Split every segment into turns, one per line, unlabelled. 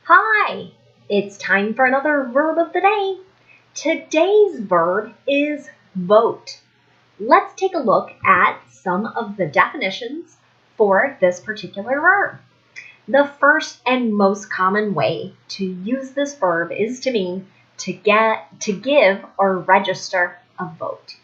Hi, it's time for another verb of the day. Today's verb is vote. Let's take a look at some of the definitions for this particular verb. The first and most common way to use this verb is to mean to give or register a vote.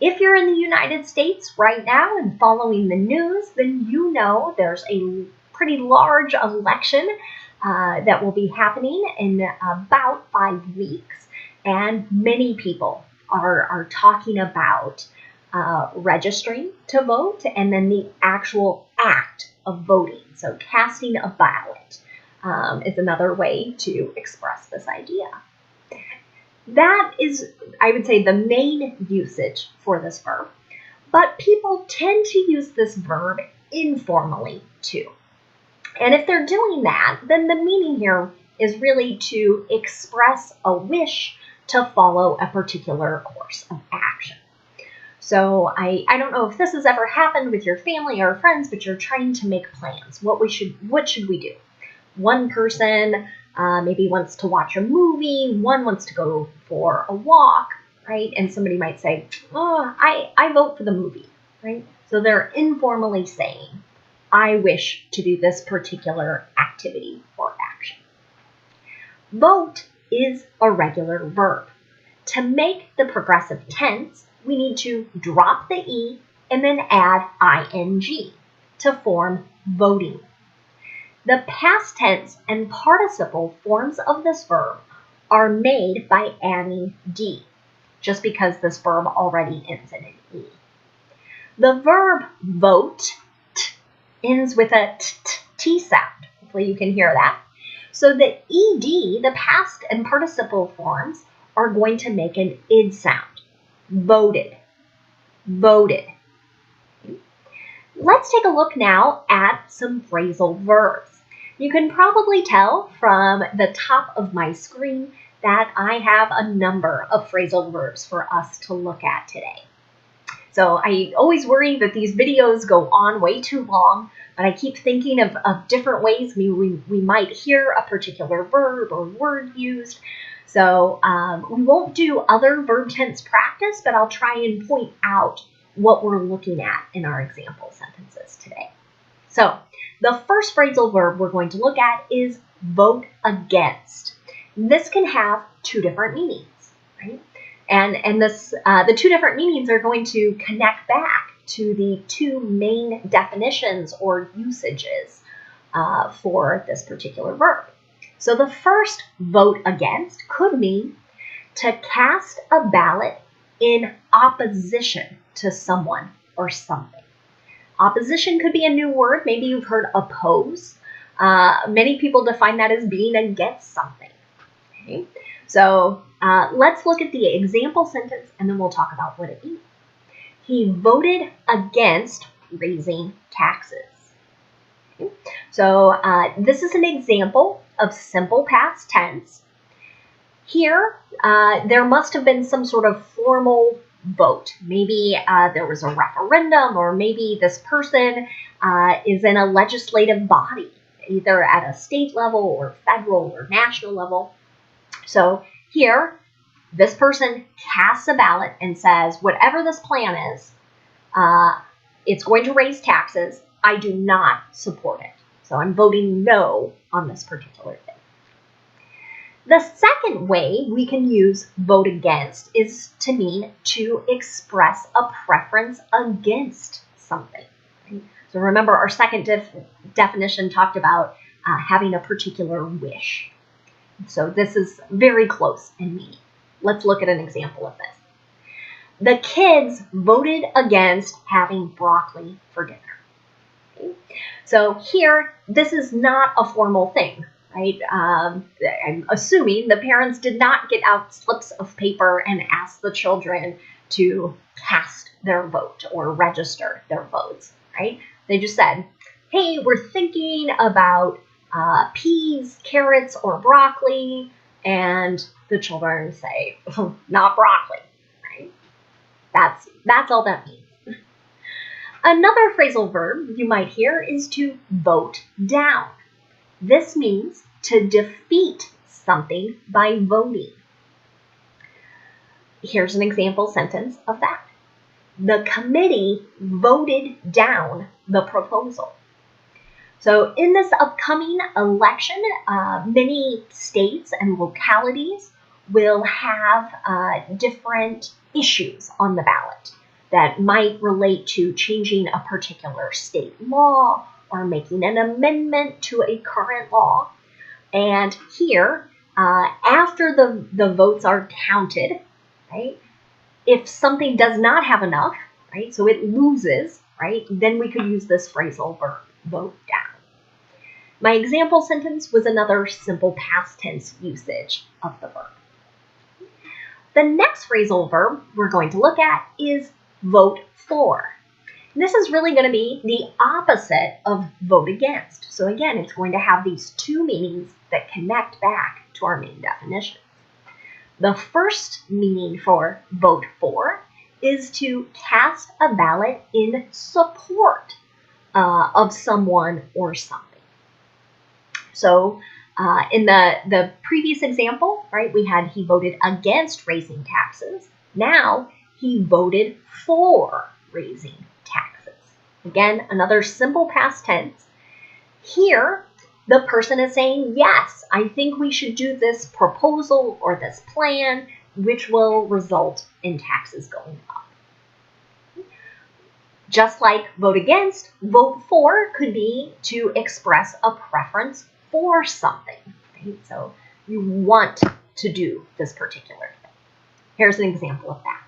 If you're in the United States right now and following the news, then you know there's a pretty large election that will be happening in about 5 weeks, and many people are talking about registering to vote and then the actual act of voting. So casting a ballot is another way to express this idea. That is, I would say, the main usage for this verb, but people tend to use this verb informally too. And if they're doing that, then the meaning here is really to express a wish to follow a particular course of action. So I don't know if this has ever happened with your family or friends, but you're trying to make plans. What should we do? One person maybe wants to watch a movie, one wants to go for a walk, right? And somebody might say, oh, I vote for the movie, right? So they're informally saying, I wish to do this particular activity or action. Vote is a regular verb. To make the progressive tense, we need to drop the E and then add ing to form voting. The past tense and participle forms of this verb are made by adding D, just because this verb already ends in an E. The verb vote ends with a t sound. Hopefully you can hear that. So the ed, the past and participle forms, are going to make an id sound. Voted. Voted. Let's take a look now at some phrasal verbs. You can probably tell from the top of my screen that I have a number of phrasal verbs for us to look at today. So I always worry that these videos go on way too long, but I keep thinking of different ways we might hear a particular verb or word used. So we won't do other verb tense practice, but I'll try and point out what we're looking at in our example sentences today. So the first phrasal verb we're going to look at is vote against. This can have two different meanings, right? And this, the two different meanings are going to connect back to the two main definitions or usages for this particular verb. So the first, vote against, could mean to cast a ballot in opposition to someone or something. Opposition could be a new word. Maybe you've heard oppose. Many people define that as being against something. Okay? So let's look at the example sentence and then we'll talk about what it means. He voted against raising taxes. Okay? So this is an example of simple past tense. Here, there must have been some sort of formal vote. Maybe there was a referendum, or maybe this person is in a legislative body, either at a state level or federal or national level. So here, this person casts a ballot and says, whatever this plan is, it's going to raise taxes. I do not support it. So I'm voting no on this particular thing. The second way we can use vote against is to mean to express a preference against something. Right? So remember, our second definition talked about having a particular wish. So this is very close in meaning. Let's look at an example of this. The kids voted against having broccoli for dinner. Okay? So here, this is not a formal thing, right? I'm assuming the parents did not get out slips of paper and ask the children to cast their vote or register their votes, right? They just said, hey, we're thinking about peas, carrots, or broccoli, and the children say, oh, not broccoli, right? That's all that means. Another phrasal verb you might hear is to vote down. This means to defeat something by voting. Here's an example sentence of that. The committee voted down the proposal. So in this upcoming election, many states and localities will have different issues on the ballot that might relate to changing a particular state law or making an amendment to a current law. And here, after the votes are counted, right, if something does not have enough, right, so it loses, right, then we could use this phrasal verb, vote down. My example sentence was another simple past tense usage of the verb. The next phrasal verb we're going to look at is vote for. And this is really going to be the opposite of vote against. So again, it's going to have these two meanings that connect back to our main definition. The first meaning for vote for is to cast a ballot in support of someone or something. So in the previous example, right, we had he voted against raising taxes. Now he voted for raising taxes. Again, another simple past tense. Here, the person is saying, yes, I think we should do this proposal or this plan, which will result in taxes going up. Just like vote against, vote for could be to express a preference for something. Right? So you want to do this particular thing. Here's an example of that.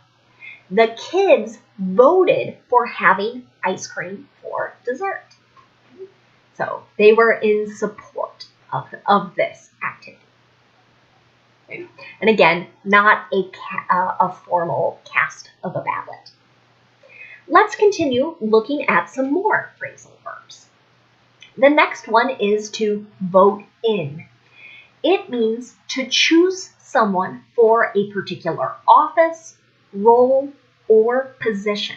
The kids voted for having ice cream for dessert. So they were in support of this activity. Okay. And again, not a formal cast of a ballot. Let's continue looking at some more phrasal verbs. The next one is to vote in. It means to choose someone for a particular office, role, or position.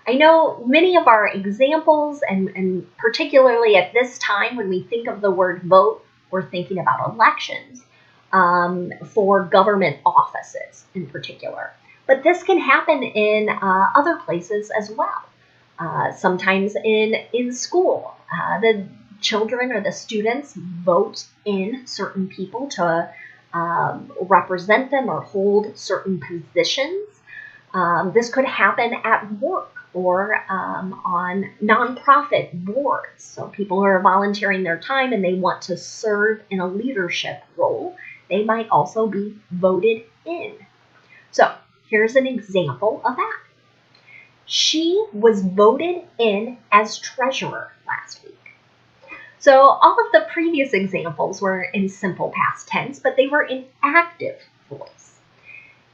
I know many of our examples, and particularly at this time when we think of the word vote, we're thinking about elections for government offices in particular. But this can happen in other places as well. Sometimes in school, the children or the students vote in certain people to represent them or hold certain positions. This could happen at work or on nonprofit boards. So people who are volunteering their time and they want to serve in a leadership role, they might also be voted in. So here's an example of that. She was voted in as treasurer last week. So all of the previous examples were in simple past tense, but they were in active voice.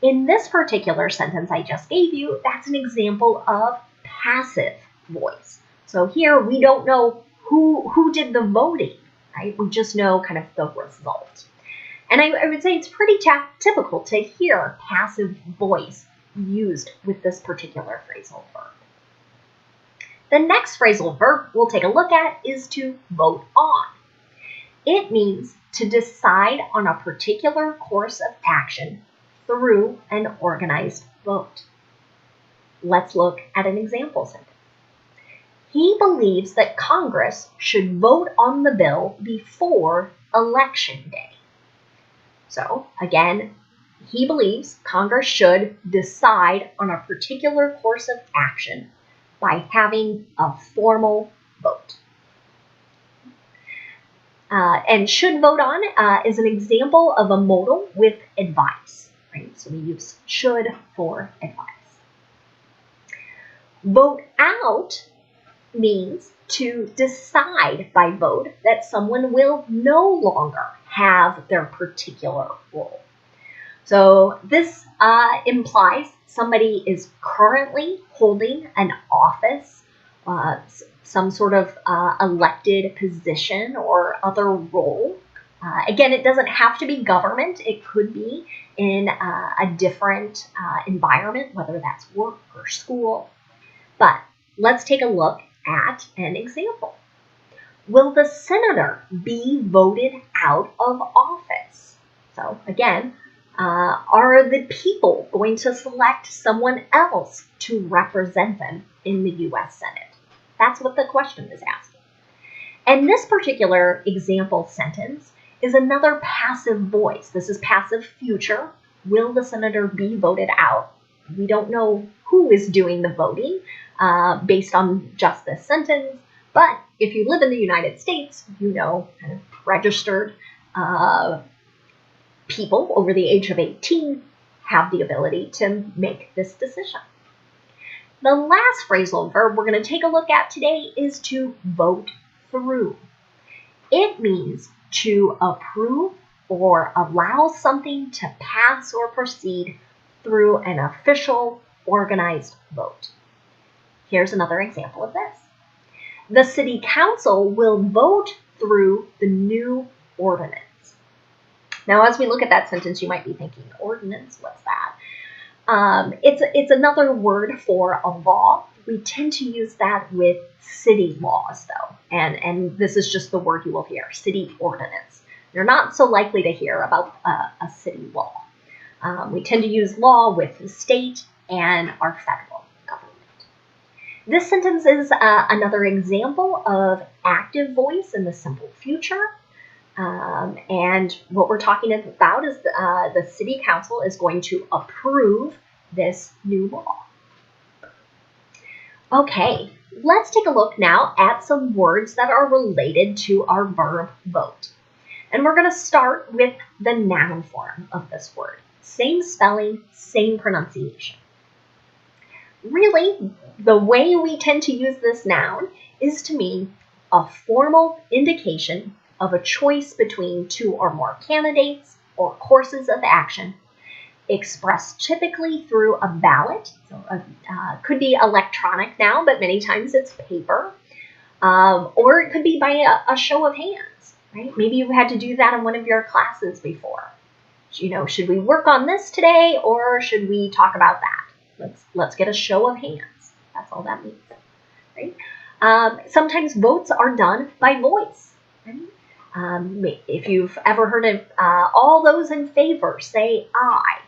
In this particular sentence I just gave you, that's an example of passive voice. So here we don't know who did the voting, right? We just know kind of the result. And I would say it's pretty typical to hear passive voice used with this particular phrasal verb. The next phrasal verb we'll take a look at is to vote on. It means to decide on a particular course of action through an organized vote. Let's look at an example sentence. He believes that Congress should vote on the bill before Election Day. So, again, he believes Congress should decide on a particular course of action by having a formal vote. And should vote on is an example of a modal with advice. Right? So we use should for advice. Vote out means to decide by vote that someone will no longer have their particular role. So this implies somebody is currently holding an office, some sort of elected position or other role. Again, it doesn't have to be government. It could be in a different environment, whether that's work or school. But let's take a look at an example. Will the senator be voted out of office. So again, are the people going to select someone else to represent them in the U.S. Senate? That's what the question is asking. And this particular example sentence is another passive voice. This is passive future. Will the senator be voted out? We don't know who is doing the voting based on just this sentence. But if you live in the United States, you know kind of registered people over the age of 18 have the ability to make this decision. The last phrasal verb we're going to take a look at today is to vote through. It means to approve or allow something to pass or proceed through an official, organized vote. Here's another example of this. The city council will vote through the new ordinance. Now, as we look at that sentence, you might be thinking, ordinance, what's that? It's another word for a law. We tend to use that with city laws, though, and this is just the word you will hear, city ordinance. You're not so likely to hear about a city law. We tend to use law with the state and our federal government. This sentence is another example of active voice in the simple future. And what we're talking about is the city council is going to approve this new law. Okay, let's take a look now at some words that are related to our verb vote. And we're going to start with the noun form of this word. Same spelling, same pronunciation. Really, the way we tend to use this noun is to mean a formal indication of a choice between two or more candidates or courses of action, expressed typically through a ballot. So could be electronic now, but many times it's paper. Or it could be by a show of hands, right? Maybe you had to do that in one of your classes before. You know, should we work on this today or should we talk about that? Let's get a show of hands. That's all that means, right? Sometimes votes are done by voice, right? If you've ever heard of all those in favor, say aye,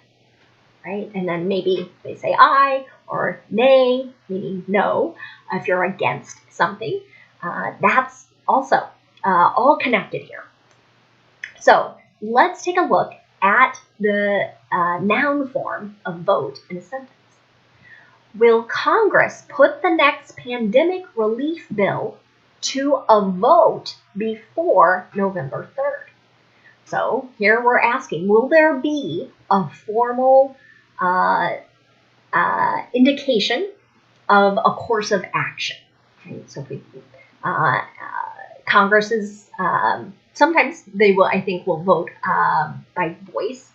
right? And then maybe they say aye or nay, meaning no. If you're against something, that's also all connected here. So let's take a look at the noun form of vote in a sentence. Will Congress put the next pandemic relief bill to a vote before November 3rd? So here we're asking, will there be a formal indication of a course of action? Right? So if we, Congress is, sometimes they will, I think, will vote by voice,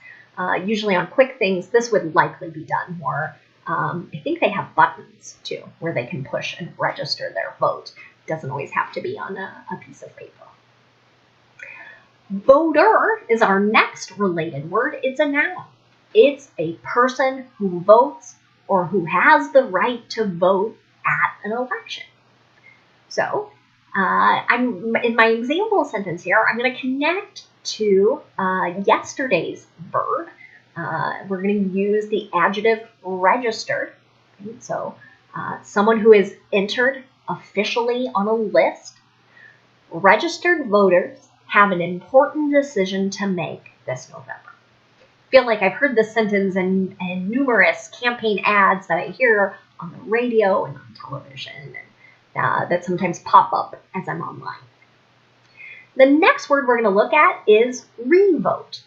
usually on quick things. This would likely be done more. I think they have buttons, too, where they can push and register their vote. It doesn't always have to be on a piece of paper. Voter is our next related word. It's a noun. It's a person who votes or who has the right to vote at an election. So, in my example sentence here, I'm going to connect to yesterday's verb. We're going to use the adjective registered. Right? So someone who is entered officially on a list. Registered voters have an important decision to make this November. I feel like I've heard this sentence in numerous campaign ads that I hear on the radio and on television, and that sometimes pop up as I'm online. The next word we're going to look at is re-vote.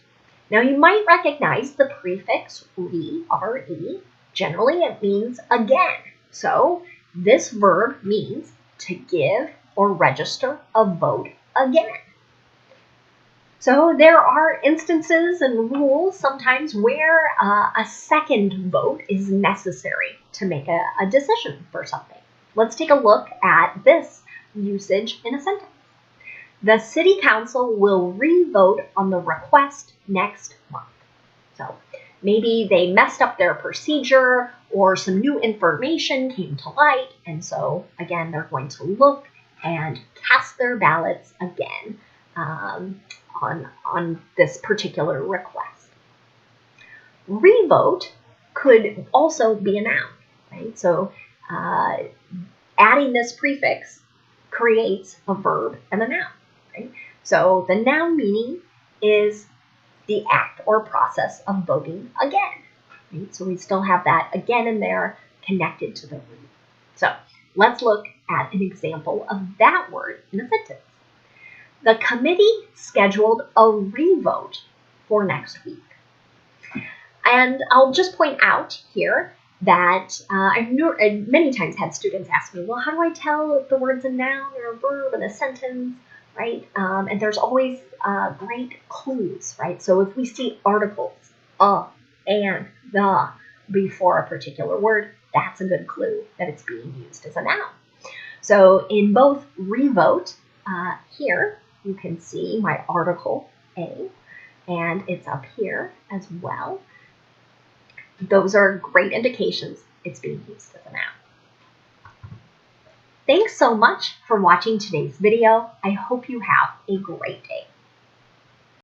Now, you might recognize the prefix re, R-E. Generally, it means again. So, this verb means to give or register a vote again. So, there are instances and rules sometimes where a second vote is necessary to make a decision for something. Let's take a look at this usage in a sentence. The city council will re-vote on the request next month. So maybe they messed up their procedure or some new information came to light. And so, again, they're going to look and cast their ballots again on this particular request. Revote could also be a noun, right? So adding this prefix creates a verb and a noun, right? So the noun meaning is the act or process of voting again, right? So we still have that again in there connected to the root. So let's look at an example of that word in a sentence. The committee scheduled a revote for next week. And I'll just point out here that I've many times had students ask me, well, how do I tell if the word's a noun or a verb in a sentence, right? And there's always great clues, right? So if we see articles, and, the, before a particular word, that's a good clue that it's being used as a noun. So in both revote, here you can see my article A, and it's up here as well. Those are great indications it's being used as a noun. Thanks so much for watching today's video. I hope you have a great day.